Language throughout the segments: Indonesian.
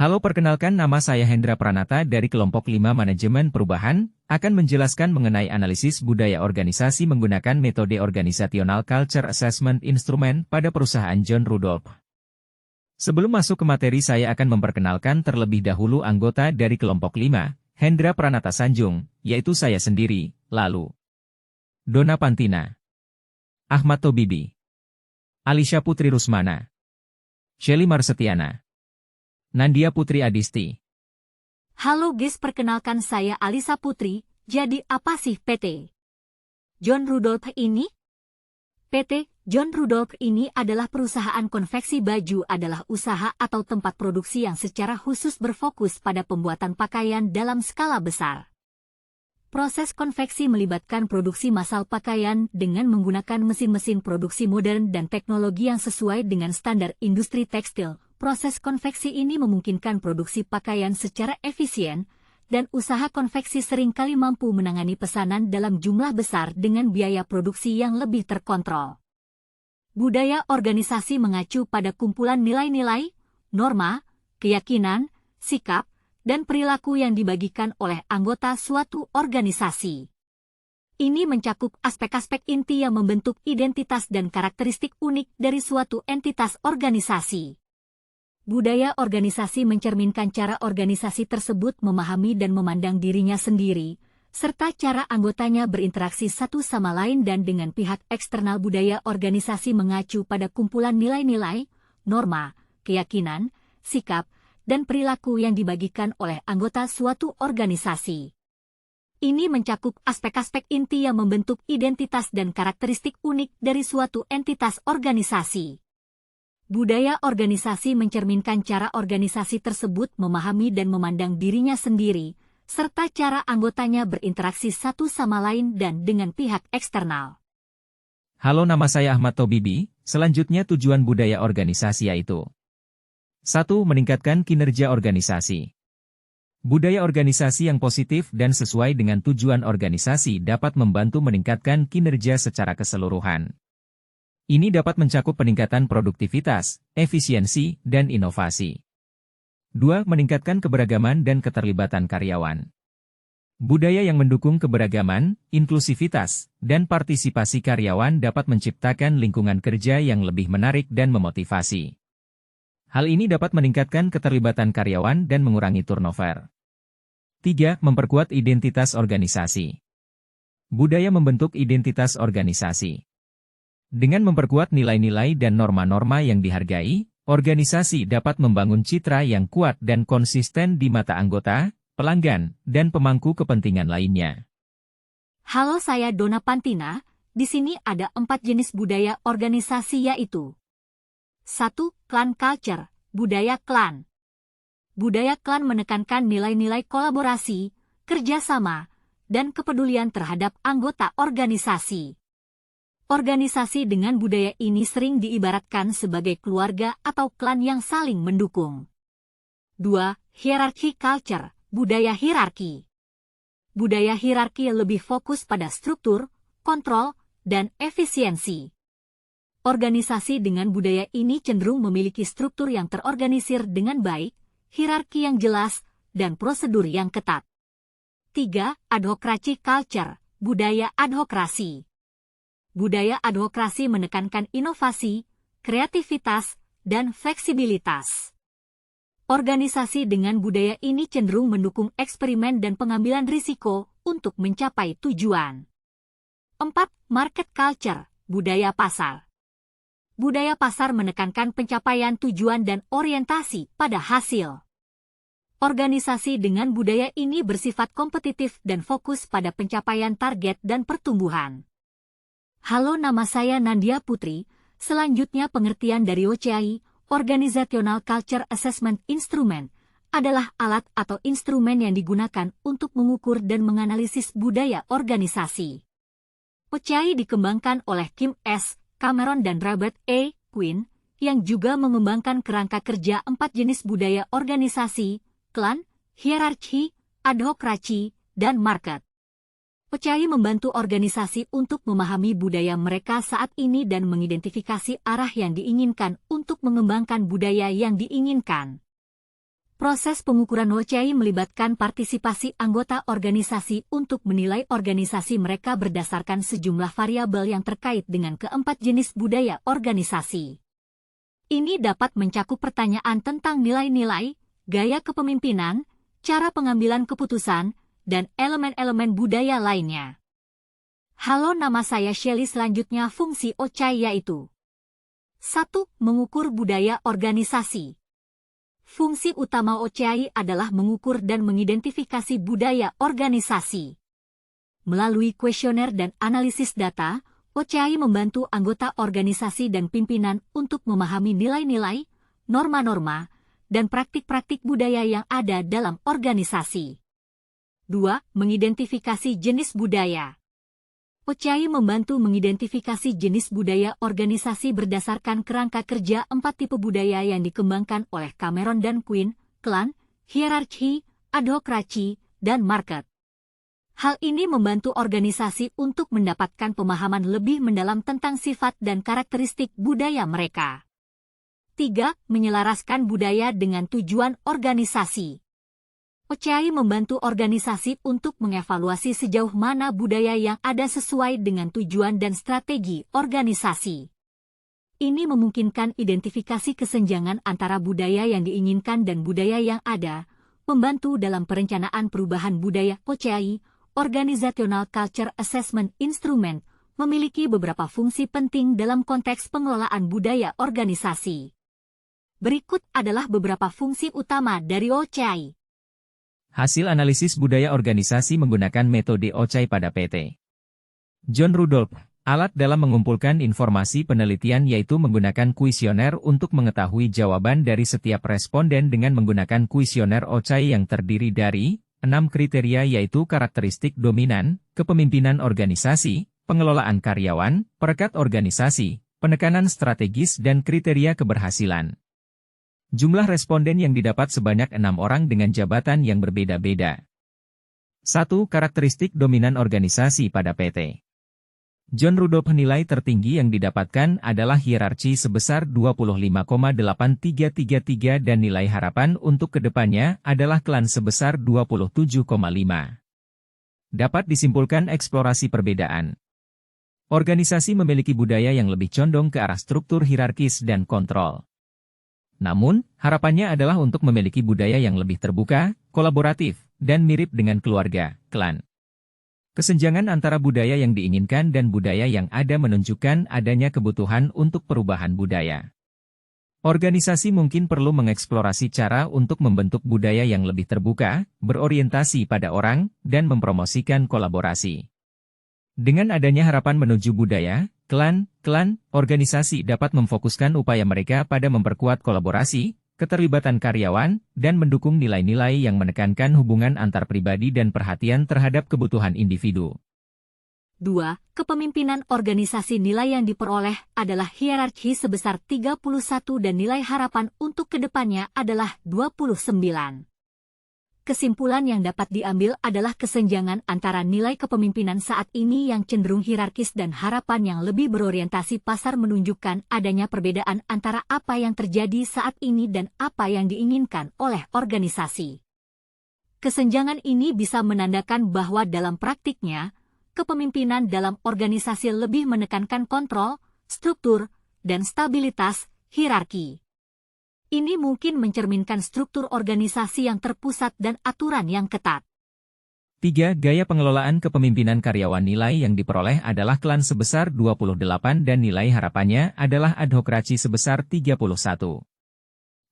Halo, perkenalkan, nama saya Hendra Pranata dari kelompok 5 Manajemen Perubahan, akan menjelaskan mengenai analisis budaya organisasi menggunakan metode Organizational Culture Assessment Instrument pada perusahaan John Rudolph. Sebelum masuk ke materi, saya akan memperkenalkan terlebih dahulu anggota dari kelompok 5, Hendra Pranata Sanjung, yaitu saya sendiri, lalu Dona Pantina, Ahmad Tobibi, Alisha Putri Rusmana, Shelly Marsetiana, Nandia Putri Adisti. Halo guys, perkenalkan saya Alisa Putri. Jadi apa sih PT John Rudolph ini? PT John Rudolph ini adalah perusahaan konveksi baju, adalah usaha atau tempat produksi yang secara khusus berfokus pada pembuatan pakaian dalam skala besar. Proses konveksi melibatkan produksi massal pakaian dengan menggunakan mesin-mesin produksi modern dan teknologi yang sesuai dengan standar industri tekstil. Proses konveksi ini memungkinkan produksi pakaian secara efisien, dan usaha konveksi seringkali mampu menangani pesanan dalam jumlah besar dengan biaya produksi yang lebih terkontrol. Budaya organisasi mengacu pada kumpulan nilai-nilai, norma, keyakinan, sikap, dan perilaku yang dibagikan oleh anggota suatu organisasi. Ini mencakup aspek-aspek inti yang membentuk identitas dan karakteristik unik dari suatu entitas organisasi. Budaya organisasi mencerminkan cara organisasi tersebut memahami dan memandang dirinya sendiri, serta cara anggotanya berinteraksi satu sama lain dan dengan pihak eksternal. Budaya organisasi mengacu pada kumpulan nilai-nilai, norma, keyakinan, sikap, dan perilaku yang dibagikan oleh anggota suatu organisasi. Ini mencakup aspek-aspek inti yang membentuk identitas dan karakteristik unik dari suatu entitas organisasi. Budaya organisasi mencerminkan cara organisasi tersebut memahami dan memandang dirinya sendiri, serta cara anggotanya berinteraksi satu sama lain dan dengan pihak eksternal. Halo, nama saya Ahmad Tobibi. Selanjutnya, tujuan budaya organisasi yaitu 1. Meningkatkan kinerja organisasi. Budaya organisasi yang positif dan sesuai dengan tujuan organisasi dapat membantu meningkatkan kinerja secara keseluruhan. Ini dapat mencakup peningkatan produktivitas, efisiensi, dan inovasi. 2. Meningkatkan keberagaman dan keterlibatan karyawan. Budaya yang mendukung keberagaman, inklusivitas, dan partisipasi karyawan dapat menciptakan lingkungan kerja yang lebih menarik dan memotivasi. Hal ini dapat meningkatkan keterlibatan karyawan dan mengurangi turnover. 3. Memperkuat identitas organisasi. Budaya membentuk identitas organisasi. Dengan memperkuat nilai-nilai dan norma-norma yang dihargai, organisasi dapat membangun citra yang kuat dan konsisten di mata anggota, pelanggan, dan pemangku kepentingan lainnya. Halo, saya Dona Pantina. Di sini ada 4 jenis budaya organisasi, yaitu 1. Klan culture, budaya klan. Budaya klan menekankan nilai-nilai kolaborasi, kerjasama, dan kepedulian terhadap anggota organisasi. Organisasi dengan budaya ini sering diibaratkan sebagai keluarga atau klan yang saling mendukung. 2. Hierarchy culture, budaya hierarki. Budaya hierarki lebih fokus pada struktur, kontrol, dan efisiensi. Organisasi dengan budaya ini cenderung memiliki struktur yang terorganisir dengan baik, hierarki yang jelas, dan prosedur yang ketat. 3. Adhokrasi culture, budaya adhokrasi. Budaya adhokrasi menekankan inovasi, kreativitas, dan fleksibilitas. Organisasi dengan budaya ini cenderung mendukung eksperimen dan pengambilan risiko untuk mencapai tujuan. 4. Market culture, budaya pasar. Budaya pasar menekankan pencapaian tujuan dan orientasi pada hasil. Organisasi dengan budaya ini bersifat kompetitif dan fokus pada pencapaian target dan pertumbuhan. Halo, nama saya Nandia Putri. Selanjutnya, pengertian dari OCI, Organizational Culture Assessment Instrument, adalah alat atau instrumen yang digunakan untuk mengukur dan menganalisis budaya organisasi. OCI dikembangkan oleh Kim S. Cameron dan Robert A. Quinn, yang juga mengembangkan kerangka kerja 4 jenis budaya organisasi, klan, hierarki, adhokrasi, dan market. OCI membantu organisasi untuk memahami budaya mereka saat ini dan mengidentifikasi arah yang diinginkan untuk mengembangkan budaya yang diinginkan. Proses pengukuran OCI melibatkan partisipasi anggota organisasi untuk menilai organisasi mereka berdasarkan sejumlah variabel yang terkait dengan keempat jenis budaya organisasi. Ini dapat mencakup pertanyaan tentang nilai-nilai, gaya kepemimpinan, cara pengambilan keputusan, dan elemen-elemen budaya lainnya. Halo, nama saya Shelly. Selanjutnya fungsi OCI yaitu 1. Mengukur budaya organisasi. Fungsi utama OCI adalah mengukur dan mengidentifikasi budaya organisasi. Melalui kuesioner dan analisis data, OCI membantu anggota organisasi dan pimpinan untuk memahami nilai-nilai, norma-norma, dan praktik-praktik budaya yang ada dalam organisasi. 2. Mengidentifikasi jenis budaya. OCI membantu mengidentifikasi jenis budaya organisasi berdasarkan kerangka kerja 4 tipe budaya yang dikembangkan oleh Cameron dan Quinn, klan, hierarki, adhokrasi, dan market. Hal ini membantu organisasi untuk mendapatkan pemahaman lebih mendalam tentang sifat dan karakteristik budaya mereka. 3. Menyelaraskan budaya dengan tujuan organisasi. OCI membantu organisasi untuk mengevaluasi sejauh mana budaya yang ada sesuai dengan tujuan dan strategi organisasi. Ini memungkinkan identifikasi kesenjangan antara budaya yang diinginkan dan budaya yang ada, membantu dalam perencanaan perubahan budaya. OCI, Organizational Culture Assessment Instrument, memiliki beberapa fungsi penting dalam konteks pengelolaan budaya organisasi. Berikut adalah beberapa fungsi utama dari OCI. Hasil analisis budaya organisasi menggunakan metode OCI pada PT. John Rudolph, alat dalam mengumpulkan informasi penelitian yaitu menggunakan kuesioner untuk mengetahui jawaban dari setiap responden dengan menggunakan kuesioner OCI yang terdiri dari 6 kriteria yaitu karakteristik dominan, kepemimpinan organisasi, pengelolaan karyawan, perekat organisasi, penekanan strategis dan kriteria keberhasilan. Jumlah responden yang didapat sebanyak 6 orang dengan jabatan yang berbeda-beda. 1. Karakteristik dominan organisasi pada PT. John Rudolph nilai tertinggi yang didapatkan adalah hierarki sebesar 25,8333 dan nilai harapan untuk kedepannya adalah klan sebesar 27,5. Dapat disimpulkan eksplorasi perbedaan. Organisasi memiliki budaya yang lebih condong ke arah struktur hierarkis dan kontrol. Namun, harapannya adalah untuk memiliki budaya yang lebih terbuka, kolaboratif, dan mirip dengan keluarga, klan. Kesenjangan antara budaya yang diinginkan dan budaya yang ada menunjukkan adanya kebutuhan untuk perubahan budaya. Organisasi mungkin perlu mengeksplorasi cara untuk membentuk budaya yang lebih terbuka, berorientasi pada orang, dan mempromosikan kolaborasi. Dengan adanya harapan menuju budaya, klan, organisasi dapat memfokuskan upaya mereka pada memperkuat kolaborasi, keterlibatan karyawan, dan mendukung nilai-nilai yang menekankan hubungan antar pribadi dan perhatian terhadap kebutuhan individu. 2. Kepemimpinan organisasi. Nilai yang diperoleh adalah hierarki sebesar 31 dan nilai harapan untuk kedepannya adalah 29. Kesimpulan yang dapat diambil adalah kesenjangan antara nilai kepemimpinan saat ini yang cenderung hierarkis dan harapan yang lebih berorientasi pasar menunjukkan adanya perbedaan antara apa yang terjadi saat ini dan apa yang diinginkan oleh organisasi. Kesenjangan ini bisa menandakan bahwa dalam praktiknya, kepemimpinan dalam organisasi lebih menekankan kontrol, struktur, dan stabilitas hierarki. Ini mungkin mencerminkan struktur organisasi yang terpusat dan aturan yang ketat. 3. Gaya pengelolaan kepemimpinan karyawan. Nilai yang diperoleh adalah klan sebesar 28 dan nilai harapannya adalah adhokrasi sebesar 31.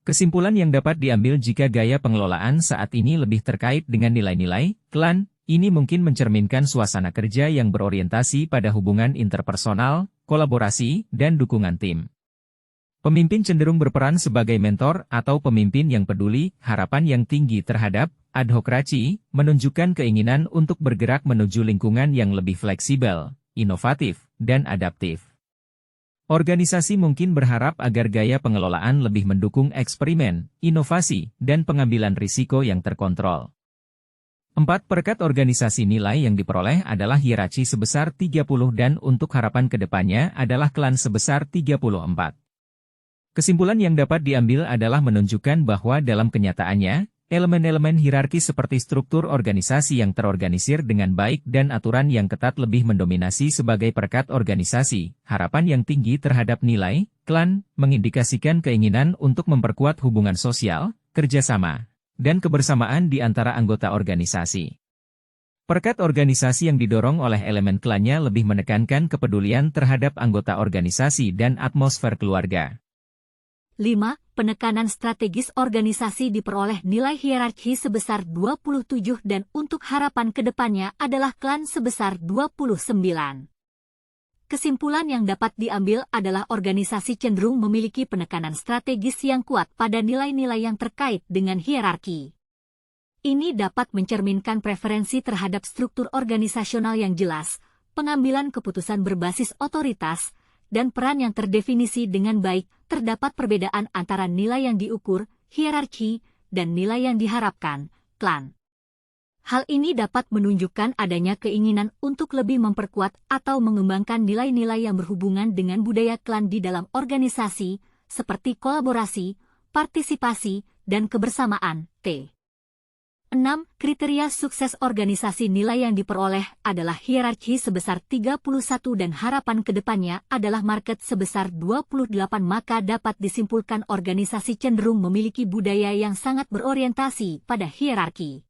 Kesimpulan yang dapat diambil jika gaya pengelolaan saat ini lebih terkait dengan nilai-nilai, klan, ini mungkin mencerminkan suasana kerja yang berorientasi pada hubungan interpersonal, kolaborasi, dan dukungan tim. Pemimpin cenderung berperan sebagai mentor atau pemimpin yang peduli, harapan yang tinggi terhadap adhokrasi, menunjukkan keinginan untuk bergerak menuju lingkungan yang lebih fleksibel, inovatif, dan adaptif. Organisasi mungkin berharap agar gaya pengelolaan lebih mendukung eksperimen, inovasi, dan pengambilan risiko yang terkontrol. 4. Perekat organisasi. Nilai yang diperoleh adalah hierarki sebesar 30 dan untuk harapan kedepannya adalah klan sebesar 34. Kesimpulan yang dapat diambil adalah menunjukkan bahwa dalam kenyataannya, elemen-elemen hierarki seperti struktur organisasi yang terorganisir dengan baik dan aturan yang ketat lebih mendominasi sebagai perekat organisasi. Harapan yang tinggi terhadap nilai, klan, mengindikasikan keinginan untuk memperkuat hubungan sosial, kerjasama, dan kebersamaan di antara anggota organisasi. Perekat organisasi yang didorong oleh elemen klannya lebih menekankan kepedulian terhadap anggota organisasi dan atmosfer keluarga. 5. Penekanan strategis organisasi diperoleh nilai hierarki sebesar 27 dan untuk harapan ke depannya adalah klan sebesar 29. Kesimpulan yang dapat diambil adalah organisasi cenderung memiliki penekanan strategis yang kuat pada nilai-nilai yang terkait dengan hierarki. Ini dapat mencerminkan preferensi terhadap struktur organisasional yang jelas, pengambilan keputusan berbasis otoritas, dan peran yang terdefinisi dengan baik. Terdapat perbedaan antara nilai yang diukur, hierarki, dan nilai yang diharapkan, klan. Hal ini dapat menunjukkan adanya keinginan untuk lebih memperkuat atau mengembangkan nilai-nilai yang berhubungan dengan budaya klan di dalam organisasi, seperti kolaborasi, partisipasi, dan kebersamaan. 6. Kriteria sukses organisasi. Nilai yang diperoleh adalah hierarki sebesar 31 dan harapan ke depannya adalah market sebesar 28. Maka dapat disimpulkan organisasi cenderung memiliki budaya yang sangat berorientasi pada hierarki.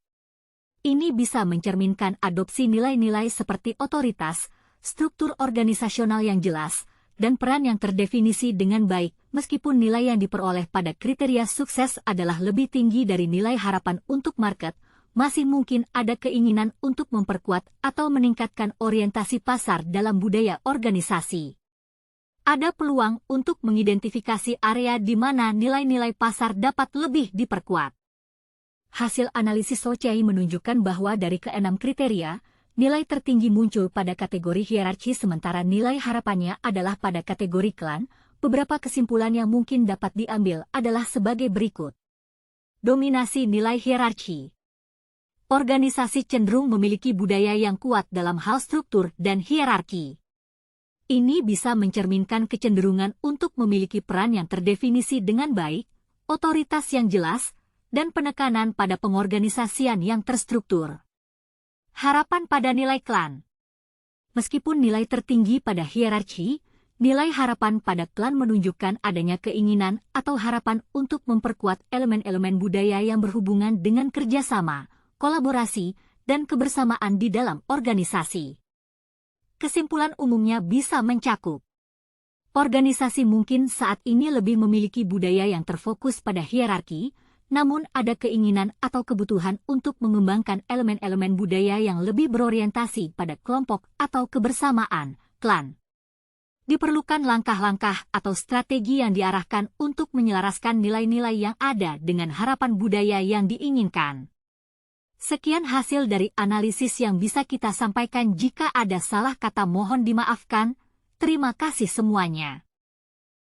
Ini bisa mencerminkan adopsi nilai-nilai seperti otoritas, struktur organisasional yang jelas, dan peran yang terdefinisi dengan baik. Meskipun nilai yang diperoleh pada kriteria sukses adalah lebih tinggi dari nilai harapan untuk market, masih mungkin ada keinginan untuk memperkuat atau meningkatkan orientasi pasar dalam budaya organisasi. Ada peluang untuk mengidentifikasi area di mana nilai-nilai pasar dapat lebih diperkuat. Hasil analisis Sochai menunjukkan bahwa dari ke-6 kriteria, nilai tertinggi muncul pada kategori hierarki sementara nilai harapannya adalah pada kategori klan. Beberapa kesimpulan yang mungkin dapat diambil adalah sebagai berikut. Dominasi nilai hierarki. Organisasi cenderung memiliki budaya yang kuat dalam hal struktur dan hierarki. Ini bisa mencerminkan kecenderungan untuk memiliki peran yang terdefinisi dengan baik, otoritas yang jelas, dan penekanan pada pengorganisasian yang terstruktur. Harapan pada nilai klan. Meskipun nilai tertinggi pada hierarki, nilai harapan pada klan menunjukkan adanya keinginan atau harapan untuk memperkuat elemen-elemen budaya yang berhubungan dengan kerjasama, kolaborasi, dan kebersamaan di dalam organisasi. Kesimpulan umumnya bisa mencakup. Organisasi mungkin saat ini lebih memiliki budaya yang terfokus pada hierarki, namun ada keinginan atau kebutuhan untuk mengembangkan elemen-elemen budaya yang lebih berorientasi pada kelompok atau kebersamaan, klan. Diperlukan langkah-langkah atau strategi yang diarahkan untuk menyelaraskan nilai-nilai yang ada dengan harapan budaya yang diinginkan. Sekian hasil dari analisis yang bisa kita sampaikan. Jika ada salah kata mohon dimaafkan. Terima kasih semuanya.